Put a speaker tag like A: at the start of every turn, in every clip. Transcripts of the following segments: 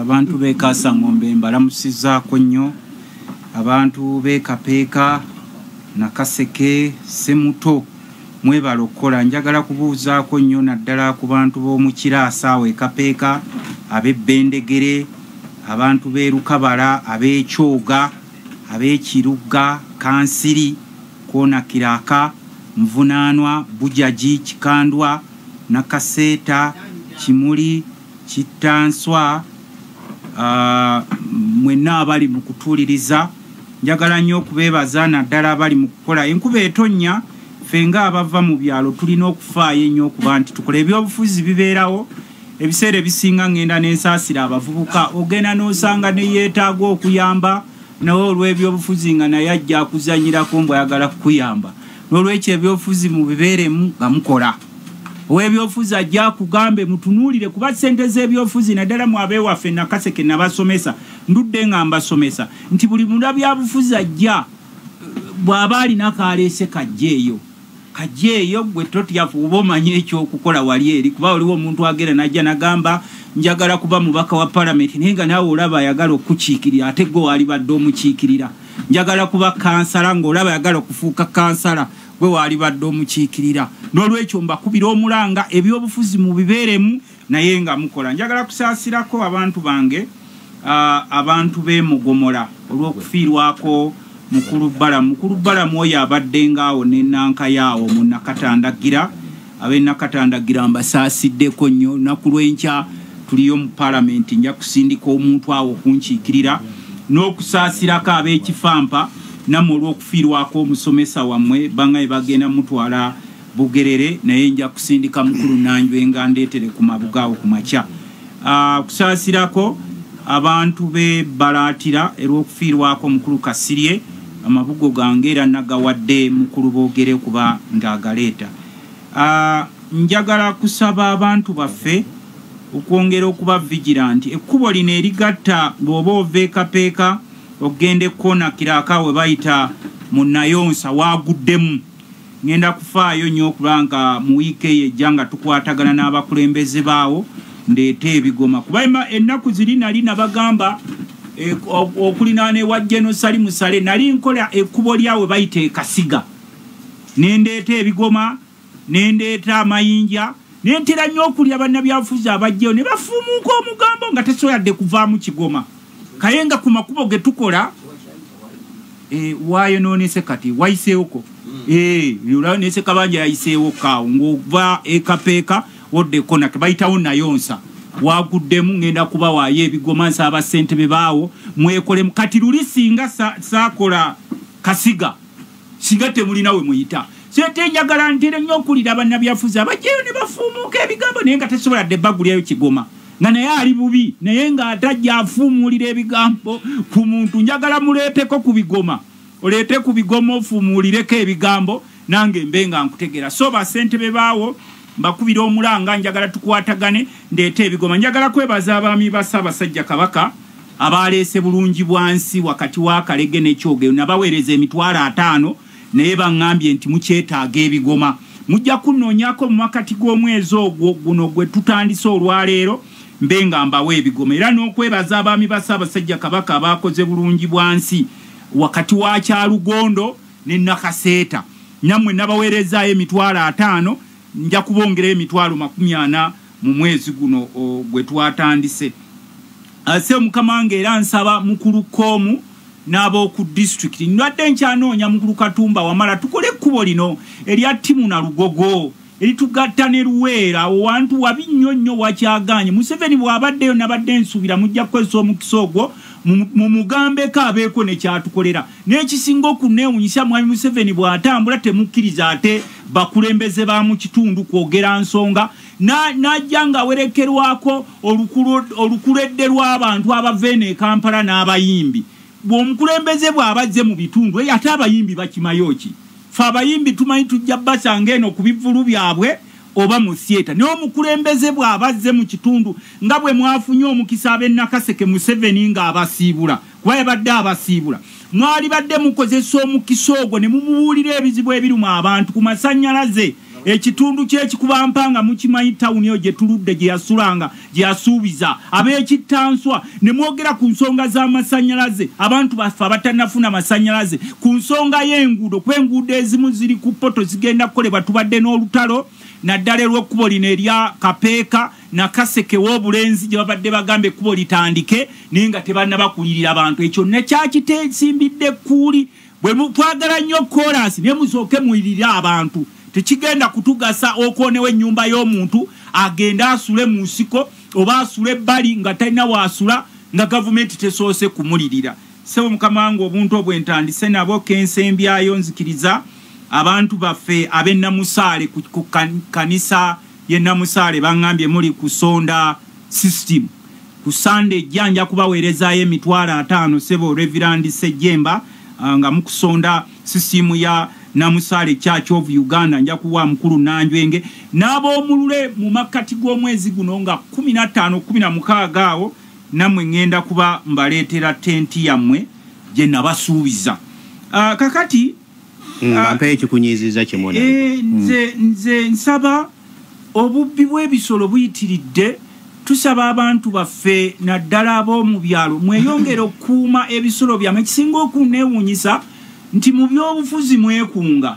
A: abantu be Kasangombe mbalamusizaako nnyo abantu be Kapeeka na Kaseke Semuto mwebalokola njagala kubuuzaako nnyo naddala ku bantu b'omu Kiraasa awo Kapeeka ab'Ebbendegere abantu b'e Lukabala ab'Ekyoga ab'Ekirugga Kansiri Koona Kiraka Mvunaanwa Bujaji Kikandwa Nakaseeta Kimuli Kittanswa mwenna abali mu kutuuliriza njagala nnyo okubeebaza naddala abali mu kukola enkuba etonnya ffe nga abava mu byalo tulina okufaayo ennyo okuba nti tukola ebyobufuzi bibeerawo ebiseera ebisinga ngenda n'ensaasira abavubuka ogenda n'osanga ne yeetaaga okuyamba nawe olw'ebyobufuzi nga naye ajja akuzanyirako mbu ayagala kukuyamba n'olwekyo ebyobufuzi mu bibeeremu nga mukola ow'ebyobufuzi ajja akugambe mutunuulire kuba ssente z'ebyobufuzi naddala mu abeewaffe Nakaseke nabasomesa ndudde nga mbasomesa nti buli mulabyabufuzi ajja bw'aba alina kaleese kajja eyo gwe totyafu oba omanye ekyokukola wali eri kuba oliwo omuntu agenda najja nagamba njagala kuba mubaka wa palamenti naye nga naawe olaba ayagala okukiikirira ate gwe walibadde omukiikirira njagala kuba kansala ng'olaba ayagala okufuuka kansala gwe walibadde omukiikirira n'olwekyo mbakubira omulanga ebyobufuzi mu bibeeremu naye nga mukola njagala kusaasirako abantu bange abantu b'e Mugomola olw'okufiirwako mukulu Balamu oyo abadde ngaawo ne Nankayaawo mu Nakatandagira ab'e Nakatandagira mbasaasiddeko nnyo naku lw'enkya tuliyo mu palamenti nja kusindika omuntu awo okunkiikirira n'okusaasirako ab'Ekifampa nammwe olw'okufiirwako omusomesa wammwe bangaye bagenda mutwala Bugerere naye nja kusindika mukulu Nanjwe nga ndeetere ku mabuga awo ku makya kusaasirako abantu be Balaatira olw'okufiirwako mukulu Kasirye amabugo gange era nagawadde mukulu Boogere kuba ng'agaleeta njagala kusaba abantu baffe okwongera okuba vigilanti ekkubo lino erigatta bw'oba ova e Kapeeka ogende Koona Kiraka we bayita mu Nayonsa waaguddemu ngenda kufaayo nnyo okuba nga mu wiiki eyo ejja nga tukwatagana n'abakulembeze baawo ndeeta ebigoma kuba ennaku ziri nali nabagamba okulinaana ewa Genosali Musale nali nkola ekkubo lyawe bayita e Kasiga nendeeta ebigoma nendeeta amayinja nentera nnyo okulya bannabyabufuzi abajjeyo ne bafuumuuka omugambo nga tesoyadde kuvaamu kigoma kaye nga ku makubo ge tukola waayonoonese kati wayiseewoko olabonese Kabanja yayiseewo kaawo ng'ova e Kapeeka wodde Koona bayitawo Nayonsa waaguddemu ngenda kuba waayo ebigoma nsaba ssentebe baawo mwekolemu kati luli singa saakola Kasiga singa temulina we muyita sente njagala ntere nnyo okulira bannabyafuzi abajjeyo ne bafuumuuka ebigambo naye nga tesoboladde bagulyayo kigoma nga naye ali bubi naye ng'atajja afuumuulira ebigambo ku muntu njagala muleeteko ku bigoma oleete ku bigoma ofuumuulireko ebigambo nange mbe nga nkutegera so bassentebe baawo mbakubira omulanga njagala tukwatagane ndeete ebigoma njagala kwebaza abaami ba Ssaabasajja Kabaka abaleese bulungi bwansi wakati wa Kalege n'Ekyoge nabaweereza emitwalo 5 naye baŋŋambye nti mukyetaaga ebigoma mujja kunnoonyako mu makati g'omwezi ogwo guno gwe tutandise olwaleero mbe nga mbawa ebigoma era n'okwebaza abaami ba Ssaabasajja Kabaka abakoze bulungi bwansi wakati wa Kyalugondo ne Nakaseeta nammwe nabaweerezaayo emitwalo 5 nja kubongerayo emitwalo 40 mu mwezi guno gwe twatandise ase Mukama era nsaba mukulu Koomu n'ab'oku district ndwadde nkyanoonya mukulu Katumba wamala tukole ekkubo lino erya Ttimu na Lugogo eritugatta ne Luweera owantu wabi nnyo nnyo wakyaganye Museveni bw'abaddeyo nabadde nsuubira mujja kukozesa omukisa ogwo mu mugambeko abeeko ne kyatukolera n'ekisinga okuneewunyisa mwami Museveni bw'atambula temukkiriza ate bakulembeze ba mu kitundu kwogera nsonga n'ajja ng'awerekerwako olukuledde lw'abantu abava eno Kampala n'abayimbi bw'omukulembeze bw'abazze mu bitundu ate abayimbi bakimayo ki fe abayimbi tumanyi tujja basanga eno ku bivulu byabwe oba mu theater naye omukulembeze bw'abazze mu kitundu nga bwe mwafunye omukisa ab'e Nakaseke Museveni ng'abasiibula kuba yabadde abasiibula mwali badde mukozesa omukisa ogwo ne mumubuulira ebizibu ebiruma abantu ku masannyalaze ekitundu ky'ekikuba mpanga mukimanyi tawuni yo gye tuludde gye yasulanga gye yasuubiza ab'ekitanswa ne mwogera ku nsonga z'amasannyalaze abantu baffe abatanafuna masannyalaze ku nsonga y'enguudo kuba enguudo ezimu ziri ku poto zigenda kukolebwa tubadde n'olutalo naddala lw'ekkubo lino erya Kapeeka na Kaseke w'obulenzi gye babadde bagamba ekkubo litandike naye nga tebannabakulirira abantu ekyo nekyakitesimbidde kuuli bwe twagala nnyo kolansi naye musooke muyirire abantu tekigenda kutugasa okwonewo ennyumba y'omuntu agenda asule mu nsiko oba asule ebbali nga talina waasula nga gavumenti tesoose kumulirira sebo mukama wange obuntu obwentandise nabo kensembyayo nzikiriza abantu baffe ab'ennamusaale ku kanisa y'ennamusaale bangambye muli kusonda system ku Sunday jjanja kubaweerezaayo emitwalo 5 sebo Reverend Sejemba nga mukusonda system ya Namusale Church of Uganda nja kuwa mukulu Nanjwenge n'ab'omulule mu makati g'omwezi guno nga 15 16 awo namwe ngenda kuba mbaleetera tenti yammwe gye nabasuubiza kakati
B: mbape ekikunyiiziza kimona
A: nze nsaba obubbi bw'ebisolo buyitiridde tusaba abantu baffe naddala ab'omu byalo mweyongere okukuuma ebisolo byammwe ekisinga okuneewuunyisa nti mu byobufuzi mwekunga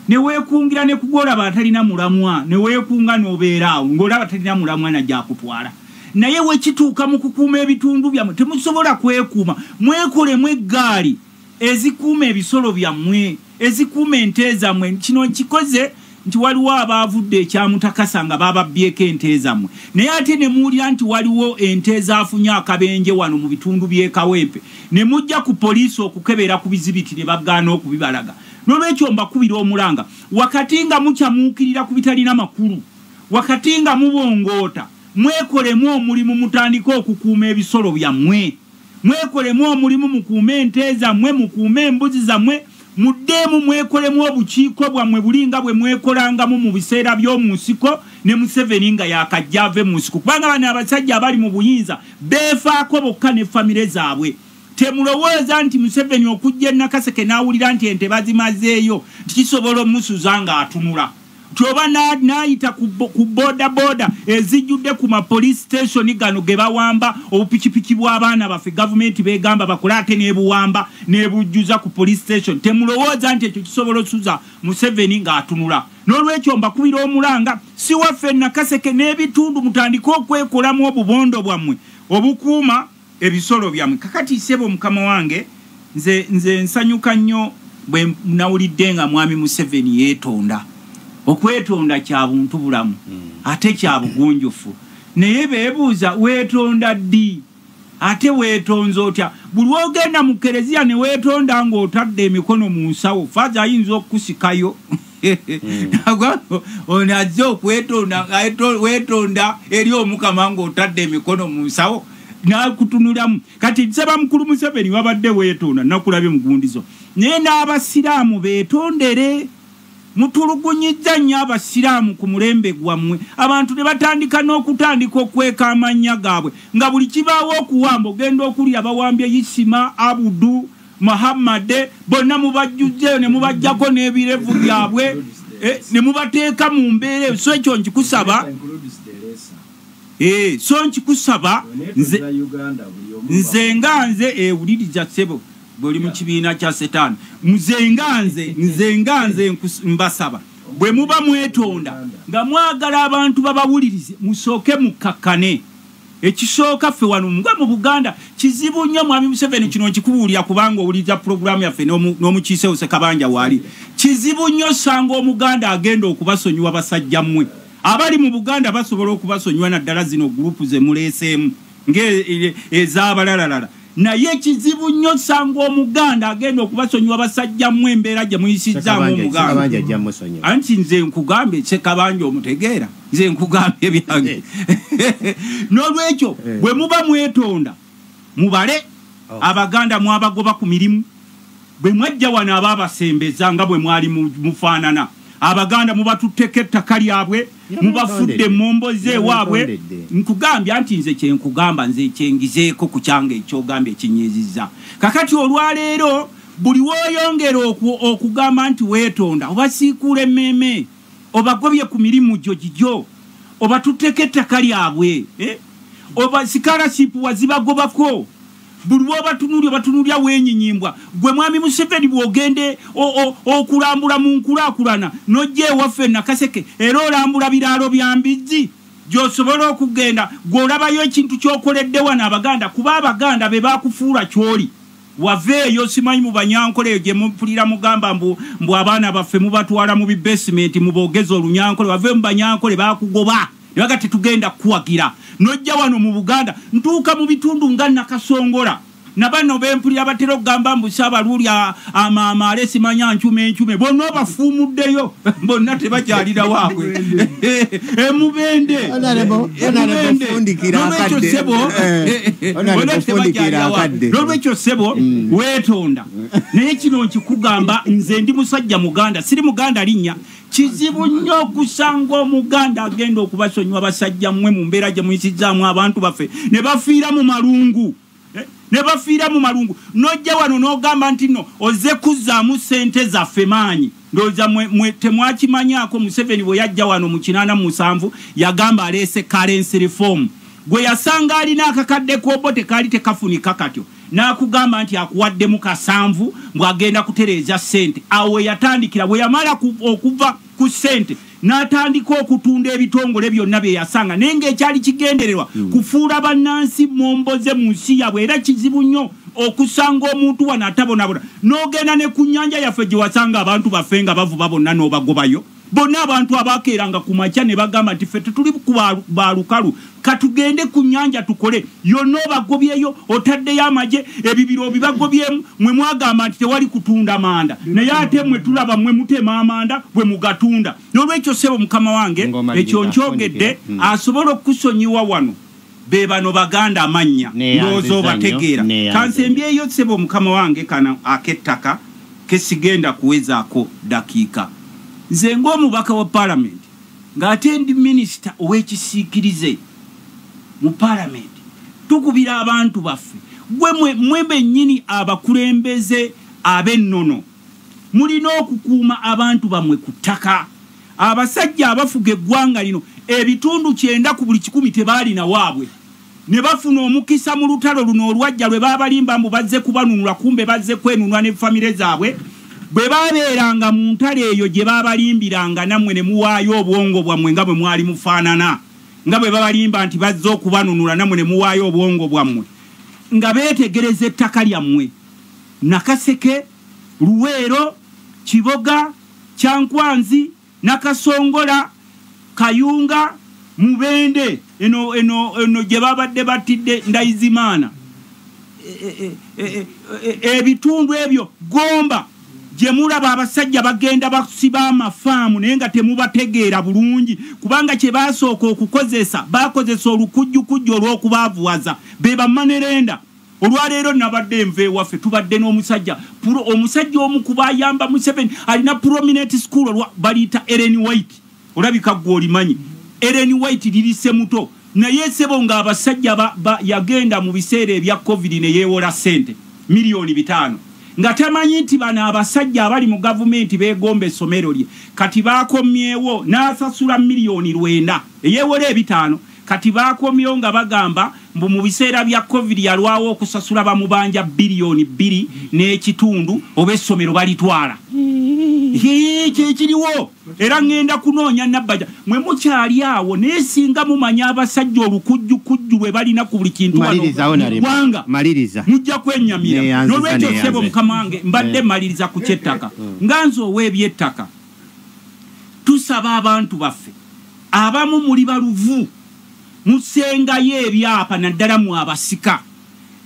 A: ne weekungira ne kugolaba atalina mulamwa ne weekunga n'obeeraawo ng'olaba atalina mulamwa najja akutwala naye wekituuka mu kukuuma ebitundu byammwe temusobola kwekuuma mwekolemu eggaali ezikuuma ebisolo byammwe ezikuuma ente zammwe kino nkikoze nti waliwo abaavudde ekyamutakasa nga bababbyeko ente zammwe naye ate ne muwulira nti waliwo ente ezaafunye akabenje wano mu bitundu by'e Kawempe ne mujja ku poliisi okukebera ku bizibiti ne bagaana okubibalaga n'olwekyo mbakubira omulanga wakati nga mukyamuukirira ku bitalina makulu wakati nga mubongoota mwekolemu omulimu mutandike okukuuma ebisolo byammwe mwekolemu omulimu mukuume ente zammwe mukuume embuzi zammwe muddemu mwekolemu obukiiko bwammwe bulinga bwe mwekolangamu mu biseera by'omu nsiko ne Museveni nga yakajja ave mu nsiko kubanga bano abasajja abali mu buyinza beefaako bokka ne famire zaabwe temulowooza nti Museveni okujja Nakaseke n'awulira nti ente bazimazeeyo nti kisobola omusuza nga atunula Toba naayita ku boda boda ezijjudde ku ma police station gano ge bawamba obupikipiki bw'abaana baffe gavumenti beegamba bakola ate n'ebuwamba n'ebujjuza ku police station temulowooza nti ekyo kisobola osuza Museveni ng'atunula n'olwekyo mbakubira omulanga si waffe Nakaseke n'ebitundu mutandike okwekolamu obubondo bwammwe obukuuma ebisolo byammwe kakati sebo mukama wange nze nsanyuka nnyo bwe nawulidde nga mwami Museveni yeetonda okwetonda kya buntu bulamu ate kya bugunjufu naye beebuuza weetonda ddi ate weetonza otya buli ogenda mu kereziya ne weetonda ng'otadde emikono mu nsawo faaza ayinza okukusikayo ono azze okwetonda weetonda eri omukama ng'otadde emikono mu nsawo nakutunulamu kati nsaba mukulu Museveni wabadde weetonda nakulabye mugundizo naye n'abasiraamu beetondere mutulugunyizza nnyo abasiraamu ku mulembe gwammwe abantu ne batandika n'okutandika okweka amannya gaabwe nga buli kibaawo okuwamba ogenda okulira bawambye Isima Abudu Muhammad bonna mubajjuzzeeyo ne mubajjako n'ebirevu byabwe ne mubateeka mu mbeera so ekyo nkikusaba so nkikusaba nze nga nze wuliriza ssebo buli mu kibiina kya setaani nze nga nze mbasaba bwe muba mwetonda nga mwagala abantu babawulirize musooke mukakkane ekisooka ffe wano nga mu Buganda kizibu nnyo mwami Museveni kino nkikubuulira kubanga owuliriza puroguramu yaffe n'omukiise Kabanja waali kizibu nnyo sanga Omuganda agenda okubasonyiwa basajja mmwe abali mu Buganda basobola okubasonyiwa naddala zino gurupu ze muleeseemu ng'ez'abalalalala naye kizibu nnyo sanga Omuganda agenda okubasonyiwa basajja mmwe embeera gye muyisizzaamu Omuganda anti nze nkugambye Ssekabanja omutegeera nze nkugambye byange n'olwekyo bwe muba mwetonda mubale Abaganda mwabagoba ku mirimu bwe mwajja wano abaabasembeza nga bwe mwali mufaanana Abaganda mubatutteko ettaka lyabwe mubafudde momboze ewaabwe nkugambya nti nze kyenkugamba nze kyengizeeko ku kyange ekyogambye ekinyiizizza kakati olwaleero buli wooyongera okugamba nti weetonda obasiikuula emmeeme obagobye ku mirimu gyo gijjo oba tuteke ettaka lyabwe oba scholarship wazibagobako buli obatunulya wenyinyibwa gwe mwami Museveni bwogende okulambula mu nkulaakulana nojja ewaffe Nakaseke era olambula biraalo bya Mbizzi gy'osobola okugenda gw'olabayo ekintu ky'okoledde wano Abaganda kuba Abaganda be bakufuula kyoli waveeyo simanyi mu Banyankole eyo gye mupulira mugamba mbu abaana baffe mubatwala mu basement muboogeza Olunyankole waveeyo mu Banyankole bakugoba ne bagati tugenda kuwagira nojja wano mu Buganda ntuuka mu bitundu nga Nakasongola nabano bempulira batera okugamba mbu Saabaluli amaamaale simanya ncume bonna bafuumuddeyo bonna tebakyalira waabwe emubende n'olwekyo ssebo weetonda naye kino nkikugamba nze ndi musajja Muganda siri Muganda linnya kizibu nnyo okusanga Omuganda agenda okubasonyiwa basajja mmwe mu mbeera gye muyisizaamu abantu baffe ne bafiira mu malungu nojja wano n'ogamba nti no oze kuzzaamu ssente zaffe maanyi ndowooza temwakimanyaako Museveni bwe yajja wano mu 87 yagamba aleese currency reform gwe yasanga alina akakadde k'obo tekaali tekafunika katyo n'akugamba nti akuwaddemu kasanvu mbw'agenda kutereeza ssente awo yatandikira bwe yamala okuva ku ssente n'atandika okutunda ebitongole byonna bye yasanga naye ng'ekyali kigendererwa kufuula bannansi momboze mu nsi yabwe era kizibu nnyo okusanga omuntu wano atabonabona n'ogenda ne ku nnyanja yaffe gye wasanga abantu baffe nga bavuba bonna n'obagobayo bonna abantu abakeeranga ku makya ne bagamba nti ffe tetuli balukalu katugende ku nnyanja tukole yonna obagobyeyo otaddeyo amagye ebibiro bibagobyemu mwe mwagamba nti tewali kutunda manda naye ate mwe tulaba mwe mutema amanda bwe mugatunda n'olwekyo ssebo mukama wange ekyo nkyogedde asobola okusonyiwa wano be bano Baganda amannya ndowooza obategeera kansembyeyo ssebo mukama wange kana ak'ettaka kesigenda kuwezaako dakiika nze ng'omubaka wa Parliament ng'ate ndi minisita ow'ekisiikirize mu Parliament tukubira abantu baffe mwe bennyini abakulembeze ab'ennono mulina okukuuma abantu bammwe ku ttaka abasajja abafuga eggwanga lino ebitundu 9 ku buli 10 tebaalina waabwe ne bafuna omukisa mu lutalo luno olwajja lwe baabalimba mbu bazze kubanunula kumbe bazze kwenunula ne famire zaabwe bwe babeeranga mu ntale eyo gye baabalimbiranga nammwe ne muwaayo obwongo bwammwe nga bwe mwali mufaanana nga bwe babalimba nti bazze okubanunula nammwe ne muwaayo obwongo bwammwe nga beetegereza ettaka lyammwe Nakaseke Luweero Kiboga Kyankwanzi Nakasongola Kayunga Mubende eno gye babadde battidde Ndayizimaana ebitundu ebyo Gomba gye mulaba abasajja bagenda basiba amafaamu naye nga temubategeera bulungi kubanga kye baasooka okukozesa bakozesa olukujjukujju olw'okubaavuwaza be bamanerenda olwaleero nabadde enva ewaffe tubadde n'omusajja omusajja omu kubayamba Museveni alina prominent school baliyita Ellen White olabika gwe olimanyi Ellen White lirise muto naye ssebo ng'abasajja yagenda mu biseera ebya COVID ne yeewola ssente miliyoni 5 nga tamanyi nti bano abasajja abali mu gavumenti beegomba essomero lye kati baakomyewo n'asasula miliyoni 9 eyeewola 5 kati baakomyewo nga bagamba mbu mu biseera bya COVID yalwawo okusasula bamubanja biliyoni 2 n'ekitundu oba essomero balitwala kyekiriwo era ngenda kunoonya Nabbaja mwe mukyali awo naye singa mumanya abasajja olukujjukujju lwe balina ku buli kintu wano mujja kwenyamira n'olwekyo ssebo mukama wange mbadde maliriza ku kyettaka nga nze ow'ebyettaka tusaba abantu baffe abamu muli baluvu musengayo ebyapa naddala mu abasika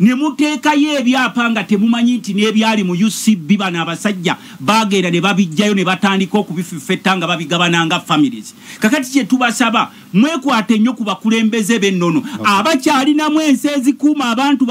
A: ne muteekayo ebyapa nga temumanyi nti n'ebyali mu UCB bano abasajja bagenda ne babijjayo ne batandika okubifeffetta nga babigabananga families kakati kye tubasaba mwekwate nnyo ku bakulembeze b'ennono abakyalinamu ensi ezikuuma abantu